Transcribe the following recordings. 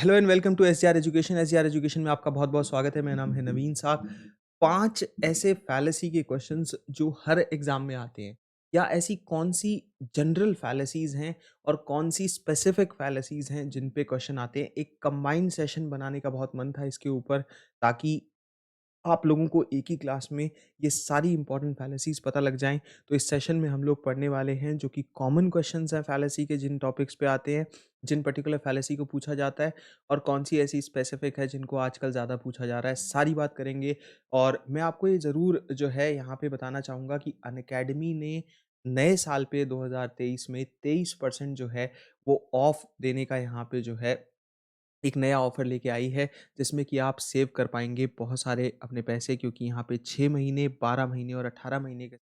Hello and welcome to SGR education. SGR education में आपका बहुत-बहुत स्वागत है। मेरा नाम है नवीन साहब। 5 ऐसे फैलेसी के क्वेश्चंस जो हर एग्ज़ाम में आते हैं या ऐसी कौन-सी जनरल फैलेसीज़ हैं और कौन-सी स्पेसिफिक फैलेसीज़ हैं जिन पे क्वेश्चन आते हैं। एक कंबाइंड सेशन बनाने का बहुत मन था इसके ऊपर, ताकि आप लोगों को एक ही क्लास में ये सारी इंपॉर्टेंट फैलेसीज़ पता लग जाएँ। तो इस सेशन में हम लोग पढ़ने वाले हैं जो कि कॉमन क्वेश्चंस हैं फैलेसी के, जिन टॉपिक्स पे आते हैं, जिन पर्टिकुलर फैलेसी को पूछा जाता है और कौन-सी ऐसी स्पेसिफिक है जिनको आजकल ज़्यादा पूछा जा रहा है, सारी बात करेंगे। और मैं आपको ये ज़रूर जो है यहाँ पे बताना चाहूँगा कि अनअकैडमी ने नए साल पे 2023 में 23% जो है वो ऑफ देने का यहाँ पे जो है एक नया ऑफ़र लेके आई है, जिसमें कि आप सेव कर पाएँगे बहुत सारे अपने पैसे, क्योंकि यहाँ पे 6 महीने, 12 महीने और 18 महीने के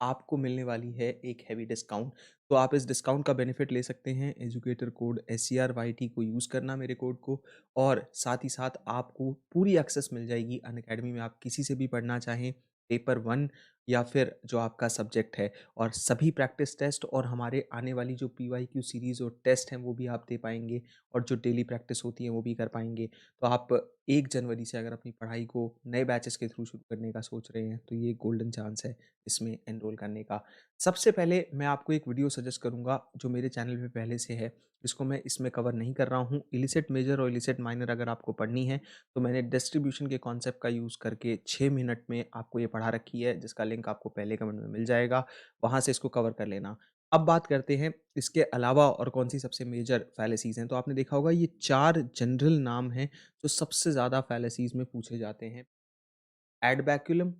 आपको मिलने वाली है एक हेवी डिस्काउंट। तो आप इस डिस्काउंट का बेनिफिट ले सकते हैं। एजुकेटर कोड SCRYT को यूज़ करना, मेरे कोड को, और साथ ही साथ आपको पूरी एक्सेस मिल जाएगी अनअकैडमी में। आप किसी से भी पढ़ना चाहें, पेपर 1 या फिर जो आपका सब्जेक्ट है, और सभी प्रैक्टिस टेस्ट और हमारे आने वाली जो PYQ सीरीज़ और टेस्ट हैं वो भी आप दे पाएँगे, और जो डेली प्रैक्टिस होती है वो भी कर पाएँगे। तो आप 1 जनवरी से अगर अपनी पढ़ाई को नए बैचेस के थ्रू शुरू करने का सोच रहे हैं, तो ये गोल्डन चांस है इसमें एनरोल करने का। सबसे पहले मैं आपको एक वीडियो सजेस्ट करूँगा जो मेरे चैनल पे पहले से है, जिसको मैं इसमें कवर नहीं कर रहा हूँ। इलिसिट मेजर और इलिसिट माइनर अगर आपको पढ़नी है, तो मैंने डिस्ट्रीब्यूशन के कॉन्सेप्ट का यूज़ करके 6 मिनट में आपको ये पढ़ा रखी है, जिसका लिंक आपको पहले कमेंट में मिल जाएगा। वहाँ से इसको कवर कर लेना। अब बात करते हैं इसके अलावा और कौन-सी सबसे मेजर फैलेसीज़ हैं। तो आपने देखा होगा ये 4 जनरल नाम हैं जो सबसे ज़्यादा फैलेसीज़ में पूछे जाते हैं। एडबैक्यूलम,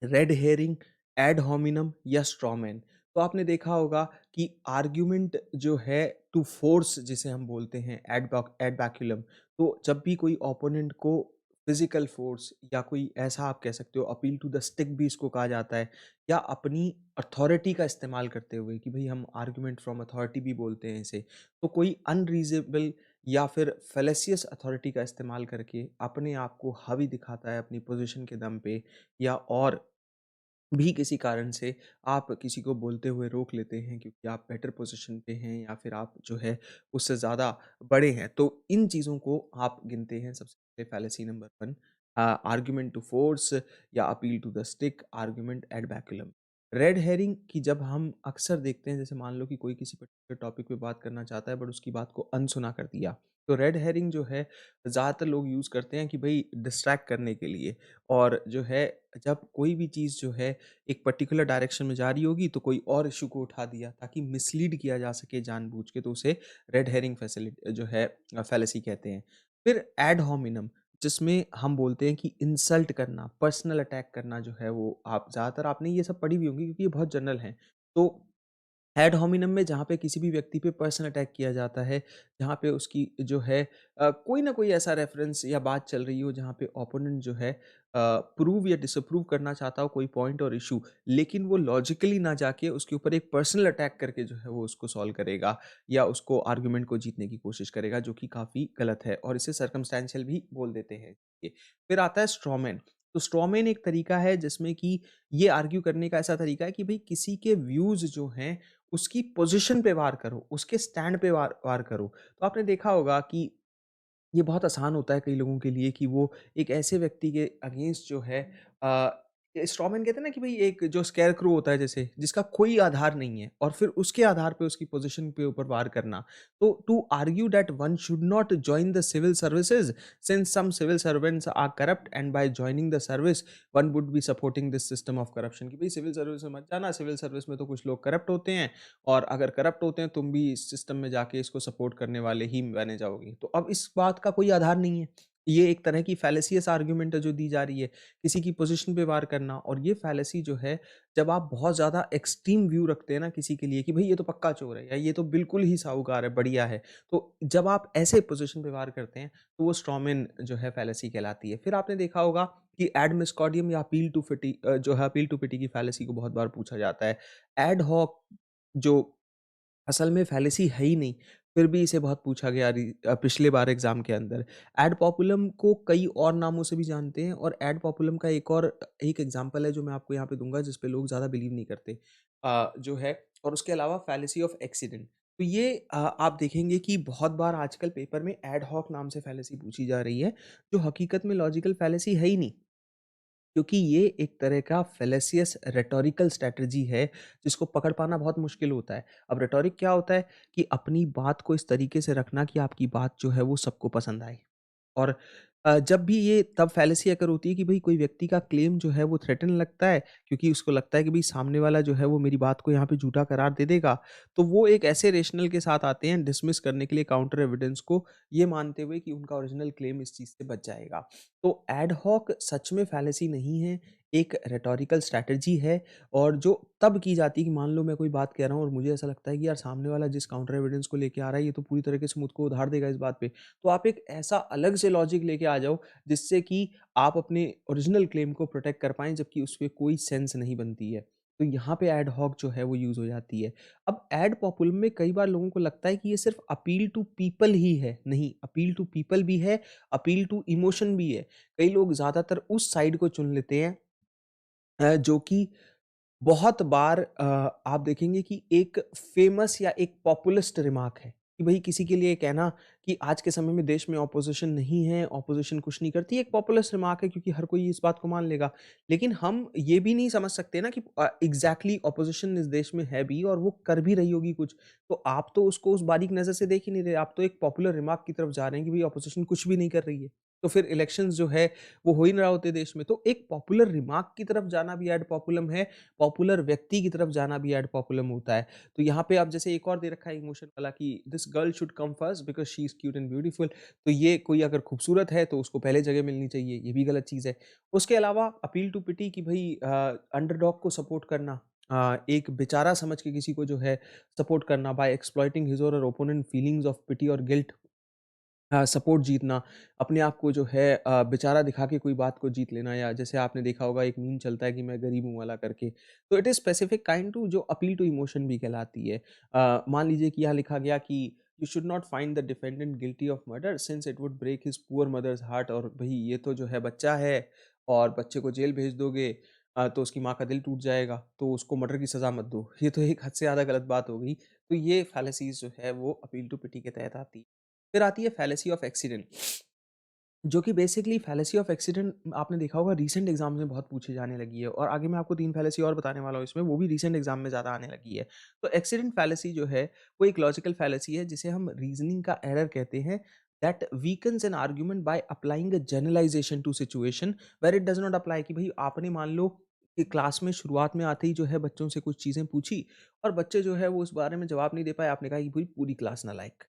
रेड हेरिंग, एड होमिनम या स्ट्रॉमैन। तो आपने देखा होगा कि आर्ग्यूमेंट जो है टू फोर्स जिसे हम बोलते हैं एड बैक्यूलम, तो जब भी कोई ओपोनेंट को फिजिकल फोर्स या कोई ऐसा आप कह सकते हो अपील टू द स्टिक भी इसको कहा जाता है, या अपनी अथॉरिटी का इस्तेमाल करते हुए, कि भाई हम आर्ग्यूमेंट फ्रॉम अथॉरिटी भी बोलते हैं इसे। तो कोई अनरीजनेबल या फिर फेलेसियस अथॉरिटी का इस्तेमाल करके अपने आप को हावी दिखाता है अपनी पोजीशन के दम पे, या और भी किसी कारण से आप किसी को बोलते हुए रोक लेते हैं क्योंकि आप बेटर पोजीशन पे हैं, या फिर आप जो है उससे ज़्यादा बड़े हैं। तो इन चीज़ों को आप गिनते हैं सबसे पहले fallacy number 1, argument to force या appeal to the stick, argument ad baculum. Red herring की जब हम अक्सर देखते हैं, जैसे मान लो कि कोई किसी पर्टिकुलर टॉपिक पे बात करना चाहता है बट उसकी बात को अनसुना कर दिया। तो रेड हेरिंग जो है ज़्यादातर लोग यूज़ करते हैं कि भई डिस्ट्रैक्ट करने के लिए, और जो है जब कोई भी चीज़ जो है एक पर्टिकुलर डायरेक्शन में जा रही होगी तो कोई और इश्यू को उठा दिया ताकि मिसलीड किया जा सके जानबूझ के, तो उसे रेड हेरिंग फैसिलिटी जो है फैलेसी कहते हैं। फिर एड होमिनम, जिसमें हम बोलते हैं कि इंसल्ट करना, पर्सनल अटैक करना जो है वो, आप ज़्यादातर आपने ये सब पढ़ी भी होंगी क्योंकि ये बहुत जनरल हैं। तो एड होमिनम में जहाँ पे किसी भी व्यक्ति पे पर्सनल अटैक किया जाता है, जहाँ पे उसकी जो है कोई ना कोई ऐसा रेफ़रेंस या बात चल रही हो जहाँ पे ओपोनेंट जो है प्रूव या डिसअप्रूव करना चाहता हो कोई पॉइंट और इश्यू, लेकिन वो लॉजिकली ना जाके उसके ऊपर एक पर्सनल अटैक करके जो है वो उसको सॉल्व करेगा, या उसको आर्गुमेंट को जीतने की कोशिश करेगा, जो कि काफ़ी गलत है, और इसे सर्कमस्टेंशियल भी बोल देते हैं। ये फिर आता है स्ट्रॉमैन। तो स्ट्रॉमैन एक तरीका है जिसमें कि ये आर्ग्यू करने का ऐसा तरीका है कि भई किसी के व्यूज़ जो हैं उसकी पोज़ीशन पे वार करो, उसके स्टैंड पे वार वार करो। तो आपने देखा होगा कि ये बहुत आसान होता है कई लोगों के लिए कि वो एक ऐसे व्यक्ति के अगेंस्ट जो है स्ट्रॉमैन कहते हैं ना, कि भाई एक जो स्केयरक्रो होता है जैसे, जिसका कोई आधार नहीं है, और फिर उसके आधार पे उसकी पोजीशन के ऊपर वार करना। तो to argue that one should not join the civil services since some civil servants are corrupt and by joining the service one would be supporting this system of corruption, कि भाई सिविल सर्विस में मत जाना, civil service में तो कुछ लोग corrupt होते हैं, और अगर करप्ट होते हैं तुम भी इस सिस्टम में जाके इसको सपोर्ट करने वाले ही बने जाओगे। तो अब इस बात का कोई आधार नहीं है। ये एक तरह की फैलेसियस आर्गुमेंट है जो दी जा रही है, किसी की पोज़ीशन पे वार करना, और ये फैलेसी जो है, जब आप बहुत ज़्यादा एक्सट्रीम व्यू रखते हैं ना किसी के लिए कि भई ये तो पक्का चोर है या ये तो बिल्कुल ही साहूकार है, बढ़िया है। तो जब आप ऐसे पोज़ीशन पे वार करते हैं, तो वो स्ट्रॉमैन जो है फैलेसी कहलाती है। फिर आपने देखा होगा कि एड मिस्कॉडियम या जो है अपील टू पिटी की फैलेसी को बहुत बार पूछा जाता है। एड हॉक जो असल में फैलेसी है ही नहीं, फिर भी इसे बहुत पूछा गया पिछले बार एग्ज़ाम के अंदर। एड पॉपुलम को कई और नामों से भी जानते हैं, और एड पॉपुलम का एक एग्ज़ाम्पल है जो मैं आपको यहाँ पे दूँगा जिस पे लोग ज़्यादा बिलीव नहीं करते। जो है, और उसके अलावा फैलेसी ऑफ एक्सीडेंट। तो ये आप देखेंगे कि बहुत बार आजकल पेपर में एड हॉक नाम से फैलेसी पूछी जा रही है, जो हकीकत में लॉजिकल फैलेसी है ही नहीं। क्योंकि ये एक तरह का फेलेसियस रेटोरिकल स्ट्रैटेजी है, जिसको पकड़ पाना बहुत मुश्किल होता है। अब रेटोरिक क्या होता है कि अपनी बात को इस तरीके से रखना कि आपकी बात जो है वो सबको पसंद आए। और जब भी ये तब फैलेसी अगर होती है कि भई कोई व्यक्ति का क्लेम जो है वो थ्रेटन लगता है, क्योंकि उसको लगता है कि भई सामने वाला जो है वो मेरी बात को यहाँ पे झूठा करार दे देगा। तो वो एक ऐसे रेशनल के साथ आते हैं डिसमिस करने के लिए काउंटर एविडेंस को, ये मानते हुए कि उनका ओरिजिनल क्लेम इस चीज़ से बच जाएगा। तो एड हॉक सच में फैलेसी नहीं है, एक रेटोरिकल स्ट्रैटेजी है, और जो तब की जाती है कि मान लो मैं कोई बात कह रहा हूँ और मुझे ऐसा लगता है कि यार सामने वाला जिस काउंटर एविडेंस को लेके आ रहा है, ये तो पूरी तरीके से मुझको उधार देगा इस बात पे। तो आप एक ऐसा अलग से लॉजिक लेके आ जाओ, जिससे कि आप अपने ओरिजिनल क्लेम को प्रोटेक्ट कर पाएँ, जबकि उसमें कोई सेंस नहीं बनती है। तो यहाँ पे एड हॉक जो है वो यूज़ हो जाती है। अब एड पॉपुलम में कई बार लोगों को लगता है कि ये सिर्फ़ अपील टू पीपल ही है। नहीं, अपील टू पीपल भी है, अपील टू इमोशन भी है। कई लोग ज़्यादातर उस साइड को चुन लेते हैं जो कि बहुत बार आप देखेंगे कि एक फ़ेमस या एक पॉपुलिस्ट रिमार्क है कि भई किसी के लिए कहना कि आज के समय में देश में ऑपोज़िशन नहीं है, ऑपोज़िशन कुछ नहीं करती, एक पॉपुलिस्ट रिमार्क है क्योंकि हर कोई इस बात को मान लेगा। लेकिन हम ये भी नहीं समझ सकते ना कि एग्ज़ैक्टली ऑपोज़िशन इस देश में है भी और वो कर भी रही होगी कुछ। तो आप तो उसको उस बारीक नज़र से देख ही नहीं रहे, आप तो एक पॉपुलर रिमार्क की तरफ जा रहे हैं कि भई ऑपोज़िशन कुछ भी नहीं कर रही है। तो फिर इलेक्शंस जो है वो हो ही नहीं रहा होते देश में। तो एक पॉपुलर रिमार्क की तरफ जाना भी एड पॉपुलम है, पॉपुलर व्यक्ति की तरफ जाना भी एड पॉपुलम होता है। तो यहाँ पे आप जैसे एक और दे रखा है इमोशन वाला कि this girl should come first because she is cute and beautiful. तो ये कोई अगर खूबसूरत है तो उसको पहले जगह मिलनी चाहिए, ये भी गलत चीज़ है। उसके अलावा अपील टू पिटी कि भई अंडरडॉग को सपोर्ट करना, एक बेचारा समझ के किसी को जो है सपोर्ट करना बाय एक्सप्लॉइटिंग हिज़ और हर ओपोनेंट फीलिंग्स ऑफ पिटी और गिल्ट, सपोर्ट जीतना, अपने आप को जो है बेचारा दिखा के कोई बात को जीत लेना, या जैसे आपने देखा होगा एक मीम चलता है कि मैं गरीब हूँ वाला करके। तो it is specific kind to जो अपील टू इमोशन भी कहलाती है। मान लीजिए कि यहाँ लिखा गया कि you should not find the defendant guilty of murder since it would break his poor mother's heart, और भई ये तो जो है बच्चा है और बच्चे को जेल भेज दोगे तो उसकी माँ का दिल टूट जाएगा, तो उसको मर्डर की सज़ा मत दो। ये तो एक हद से ज़्यादा गलत बात हो गई। तो ये फैलेसीज़ जो है वो अपील टू पिटी के तहत आती है। फिर आती है फैलेसी ऑफ एक्सीडेंट, जो कि बेसिकली फैलेसी ऑफ एक्सीडेंट आपने देखा होगा रीसेंट एग्जाम्स में बहुत पूछे जाने लगी है, और आगे मैं आपको 3 फैलेसी और बताने वाला हूँ इसमें, वो भी रीसेंट एग्जाम में ज़्यादा आने लगी है। तो एक्सीडेंट फैलेसी जो है वो एक लॉजिकल फैलेसी है जिसे हम रीजनिंग का एरर कहते हैं, that weakens an argument by applying a generalisation to situation where it does not apply. कि भाई आपने मान लो कि क्लास में शुरुआत में आते ही जो है बच्चों से कुछ चीज़ें पूछी और बच्चे जो है वो उस बारे में जवाब नहीं दे पाए, आपने कहा कि पूरी पूरी क्लास नालायक,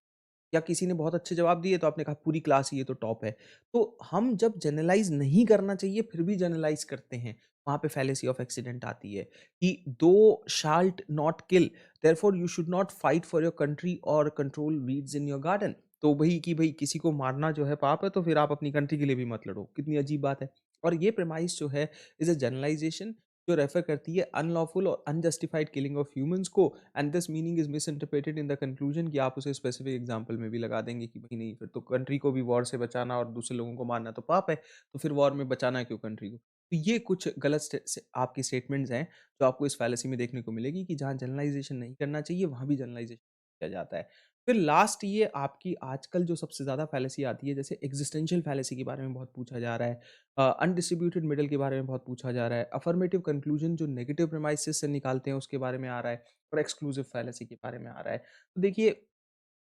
या किसी ने बहुत अच्छे जवाब दिए तो आपने कहा पूरी क्लास ही ये तो टॉप है। तो हम जब जनरलाइज़ नहीं करना चाहिए फिर भी जनरलाइज़ करते हैं, वहाँ पे फैलेसी ऑफ एक्सीडेंट आती है कि thou shalt not kill therefore you should not fight for your country और control weeds in your garden. तो वही कि भई किसी को मारना जो है पाप है, तो फिर आप अपनी कंट्री के लिए भी मत लड़ो। कितनी अजीब बात है। और ये प्रेमाइस जो है इज़ अ जनरलाइज़ेशन जो रेफर करती है अनलॉफुल और अनजस्टिफाइड किलिंग ऑफ ह्यूमन्स को, and this meaning is misinterpreted in the conclusion कि आप उसे स्पेसिफिक एग्जांपल में भी लगा देंगे कि भाई नहीं, फिर तो कंट्री को भी वॉर से बचाना और दूसरे लोगों को मारना तो पाप है, तो फिर वॉर में बचाना है क्यों कंट्री को। तो ये कुछ गलत आपकी स्टेटमेंट्स हैं जो आपको इस फैलेसी में देखने को मिलेगी कि जहाँ जनरलाइजेशन नहीं करना चाहिए वहाँ भी जनरलाइजेशन किया जाता है। फिर लास्ट ये आपकी आजकल जो सबसे ज़्यादा फैलेसी आती है, जैसे एग्जिस्टेंशियल फैलेसी के बारे में बहुत पूछा जा रहा है, अनडिस्ट्रीब्यूटेड मिडल के बारे में बहुत पूछा जा रहा है, अफर्मेटिव कंक्लूजन जो नेगेटिव प्रेमाइसेस से निकालते हैं उसके बारे में आ रहा है, और एक्सक्लूसिव फैलेसी के बारे में आ रहा है। तो देखिए,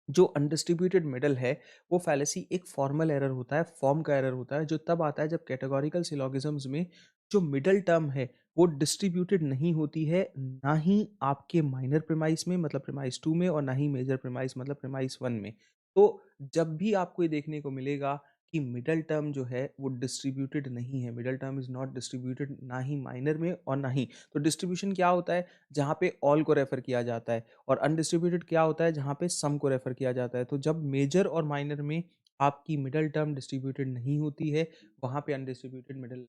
जो अनडिस्ट्रीब्यूटेड मिडल है, वो फैलेसी एक फॉर्मल एरर होता है, फॉर्म का एरर होता है, जो तब आता है जब कैटेगोरिकल सिलोगिज़म्स में जो मिडल टर्म है, वो डिस्ट्रीब्यूटेड नहीं होती है, ना ही आपके माइनर प्रीमाइस में मतलब प्रीमाइस 2 में, और ना ही मेजर प्रीमाइस मतलब प्रीमाइस 1 में। तो जब भी आपको ये देखने को मिलेगा कि मिडल टर्म जो है वो डिस्ट्रीब्यूटेड नहीं है, middle term is not distributed ना ही माइनर में और ना ही, तो डिस्ट्रीब्यूशन क्या होता है? जहाँ पे ऑल को रेफ़र किया जाता है, और अनडिस्ट्रीब्यूटेड क्या होता है? जहाँ पे सम को रेफ़र किया जाता है। तो जब मेजर और माइनर में आपकी मिडल टर्म डिस्ट्रीब्यूटेड नहीं होती है, वहाँ पे अनडिस्ट्रीब्यूटेड मिडल।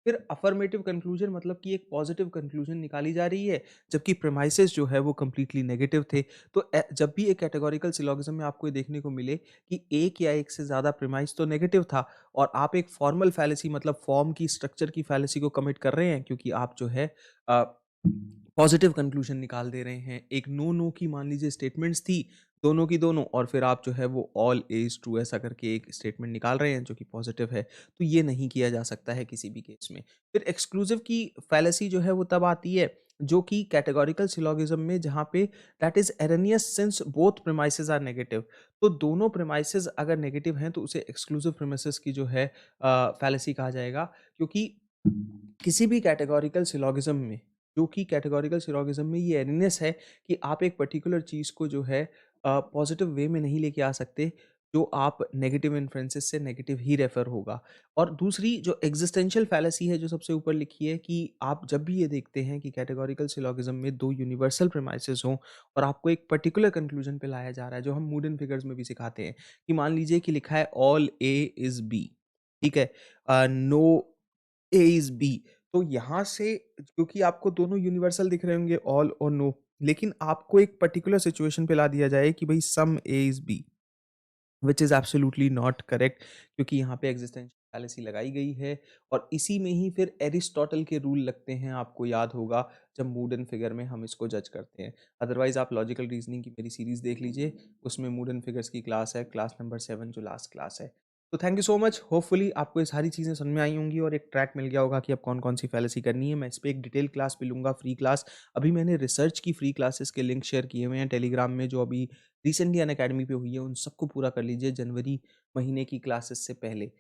फिर अफ़र्मेटिव कंक्लूज़न मतलब कि एक पॉज़िटिव कंक्लूज़न निकाली जा रही है, जबकि प्रीमाइसेस जो है वो कंप्लीटली नेगेटिव थे। तो जब भी एक कैटेगोरिकल सिलोगिज़्म में आपको ये देखने को मिले कि एक या एक से ज़्यादा प्रीमाइस तो नेगेटिव था, और आप एक फॉर्मल फैलेसी मतलब फॉर्म की स्ट्रक्चर की फैलेसी को कमिट कर रहे हैं, क्योंकि आप जो है पॉजिटिव कंक्लूजन निकाल दे रहे हैं। एक नो नो की मान लीजिए स्टेटमेंट्स थी, दोनों की दोनों, और फिर आप जो है वो ऑल इज़ ट्रू ऐसा करके एक स्टेटमेंट निकाल रहे हैं जो कि पॉजिटिव है। तो ये नहीं किया जा सकता है किसी भी केस में। फिर एक्सक्लूसिव की फैलेसी जो है वो तब आती है जो कि कैटेगोरिकल सिलोगिज्म में, जहाँ पे that is erroneous since both premises are negative. तो दोनों प्रीमाइसेस अगर नेगेटिव हैं तो उसे एक्सक्लूसिव प्रीमिसेस की जो है फैलेसी कहा जाएगा। क्योंकि किसी भी कैटेगोरिकल सिलोगिज्म में, जो कि कैटेगोरिकल सिलोगिज्म में ये एररोनियस है कि आप एक पर्टिकुलर चीज़ को जो है पॉजिटिव वे में नहीं लेके आ सकते, जो आप नेगेटिव इन्फ्रेंसेस से नेगेटिव ही रेफर होगा। और दूसरी जो एग्जिस्टेंशियल फैलेसी है जो सबसे ऊपर लिखी है, कि आप जब भी ये देखते हैं कि कैटेगोरिकल सिलोगिज्म में दो यूनिवर्सल प्रीमाइसेस हों और आपको एक पर्टिकुलर कंक्लूजन पे लाया जा रहा है, जो हम मूड एंड फिगर्स में भी सिखाते हैं, कि मान लीजिए कि लिखा है ऑल ए इज बी, ठीक है, नो ए इज बी। तो यहाँ से, क्योंकि आपको दोनों यूनिवर्सल दिख रहे होंगे ऑल और नो, लेकिन आपको एक पर्टिकुलर सिचुएशन पे ला दिया जाए कि भाई some A is B, which is absolutely not correct, क्योंकि यहाँ पे एग्जिस्टेंशियल फैलेसी लगाई गई है। और इसी में ही फिर एरिस्टोटल के रूल लगते हैं, आपको याद होगा, जब मूड एंड फिगर में हम इसको जज करते हैं। अदरवाइज आप लॉजिकल रीजनिंग की मेरी सीरीज देख लीजिए, उसमें मूड एंड फिगर्स की क्लास है, क्लास नंबर 7 जो लास्ट क्लास है। तो thank you so much, hopefully आपको ये सारी चीज़ें समझ में आई होंगी और एक ट्रैक मिल गया होगा कि अब कौन कौन सी फैलेसी करनी है। मैं इस पर एक डिटेल क्लास भी लूँगा, फ्री क्लास। अभी मैंने रिसर्च की फ्री क्लासेस के लिंक शेयर किए हुए हैं टेलीग्राम में, जो अभी रिसेंटली अनअकैडमी पे हुई है, उन सबको पूरा कर लीजिए जनवरी महीने की क्लासेस से पहले।